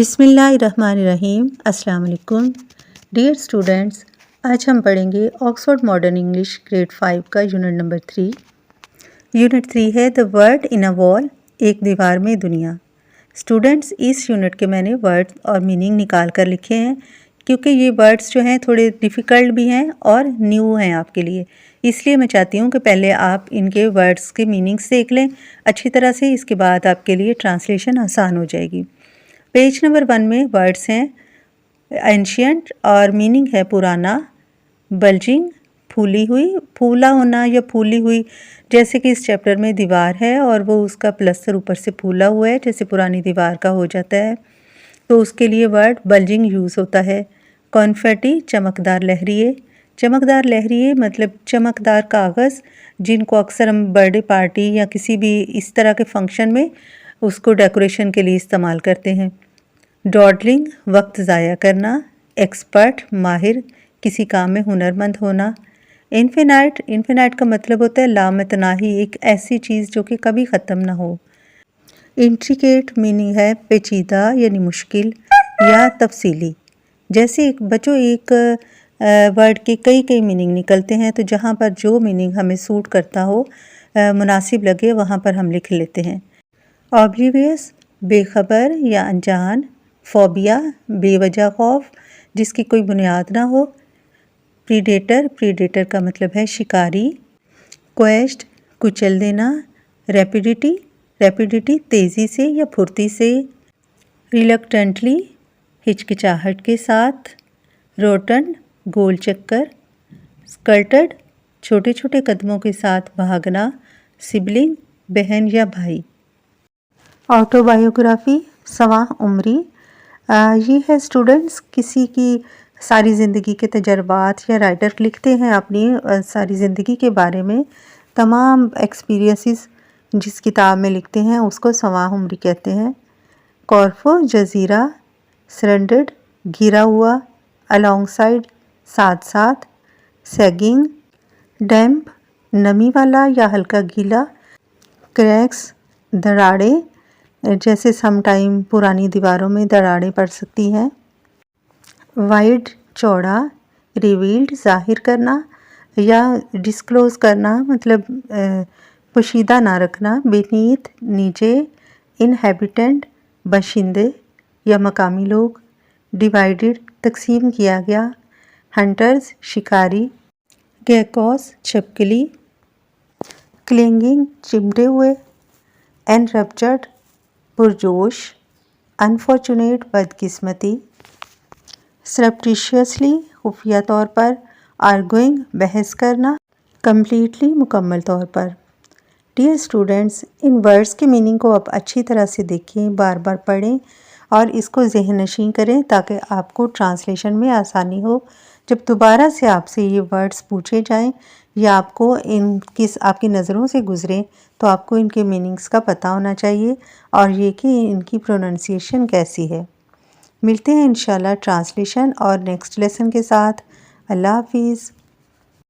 बिस्मिल्लाहिर्रहमानिर्रहीम। अस्सलाम वालेकुम डियर स्टूडेंट्स, आज हम पढ़ेंगे ऑक्सफोर्ड मॉडर्न इंग्लिश ग्रेड 5 का यूनिट नंबर 3। यूनिट 3 है the word in a wall, एक दीवार में दुनिया। स्टूडेंट्स, इस यूनिट के मैंने वर्ड और मीनिंग निकाल कर लिखे हैं क्योंकि ये वर्ड्स जो हैं थोड़े डिफ़िकल्ट भी हैं और न्यू हैं आपके लिए। इसलिए मैं चाहती हूँ कि पहले आप इनके वर्ड्स के मीनिंग्स देख लें अच्छी तरह से, इसके बाद आपके लिए ट्रांसलेशन आसान हो जाएगी। पेज नंबर 1 में वर्ड्स हैं एंशियंट और मीनिंग है पुराना, बल्जिंग फूली हुई, फूला होना या फूली हुई, जैसे कि इस चैप्टर में दीवार है और वो उसका प्लस्तर ऊपर से फूला हुआ है जैसे पुरानी दीवार का हो जाता है, तो उसके लिए वर्ड बल्जिंग यूज़ होता है। कॉन्फेटी चमकदार लहरिए, चमकदार लहरिए मतलब चमकदार कागज़ जिनको अक्सर हम बर्थडे पार्टी या किसी भी इस तरह के फंक्शन में उसको डेकोरेशन के लिए इस्तेमाल करते हैं। डॉडलिंग वक्त ज़ाया करना, एक्सपर्ट माहिर, किसी काम में हुनरमंद होना। इन्फिनाइट, इन्फिनाइट का मतलब होता है लामतनाही, एक ऐसी चीज़ जो कि कभी ख़त्म ना हो। इंट्रिकेट मीनिंग है पेचीदा यानी मुश्किल या तफसीली। जैसे एक वर्ड के कई कई मीनिंग निकलते हैं, तो जहाँ पर जो मीनिंग हमें सूट करता हो, मुनासिब लगे, वहाँ पर हम लिख लेते हैं। ऑब्लिवियस बेखबर या अनजान। फोबिया बेवजह खौफ जिसकी कोई बुनियाद ना हो। प्रीडेटर, प्रीडेटर का मतलब है शिकारी। क्वेस्ट कुचल देना। रैपिडिटी, रैपिडिटी तेज़ी से या फुर्ती से। रिलक्टेंटली हिचकिचाहट के साथ। रोटन गोल चक्कर। स्कर्टेड छोटे छोटे कदमों के साथ भागना। सिबलिंग बहन या भाई। ऑटोबायोग्राफी सवा उम्री, ये है स्टूडेंट्स किसी की सारी ज़िंदगी के तजर्बात, या राइटर लिखते हैं अपनी सारी ज़िंदगी के बारे में, तमाम एक्सपीरियंसेस जिस किताब में लिखते हैं उसको सवा उम्री कहते हैं। कॉर्फो जज़ीरा, सरेंडर्ड घिरा हुआ, अलोंगसाइड साथ साथ। सैगिंग डैम्प नमी वाला या हल्का गीला। क्रैक्स दरारें, जैसे समटाइम पुरानी दीवारों में दरारें पड़ सकती हैं। वाइड चौड़ा। रिवील्ड जाहिर करना या डिस्क्लोज़ करना, मतलब पोशीदा ना रखना। बेनीथ नीचे। इनहेबिटेंट बाशिंदे या मकामी लोग। डिवाइडेड तकसीम किया गया। हंटर्स शिकारी। गेकोस छिपकली। क्लिंगिंग चिमटे हुए। एनरप्चर्ड पुरजोश। अनफॉर्चुनेट बदकिस्मती। सरप्टिशियसली खुफिया तौर पर। आर्गुइंग बहस करना। कम्प्लीटली मुकम्मल तौर पर। डियर स्टूडेंट्स, इन वर्ड्स के मीनिंग को आप अच्छी तरह से देखें, बार बार पढ़ें और इसको ज़हन नशीं करें ताकि आपको ट्रांसलेशन में आसानी हो। जब दोबारा से आपसे ये वर्ड्स पूछे जाएं या आपको आपकी नज़रों से गुज़रें, तो आपको इनके मीनिंग्स का पता होना चाहिए और ये कि इनकी प्रोनंसिएशन कैसी है। मिलते हैं इंशाल्लाह ट्रांसलेशन और नेक्स्ट लेसन के साथ। अल्लाह हाफिज़।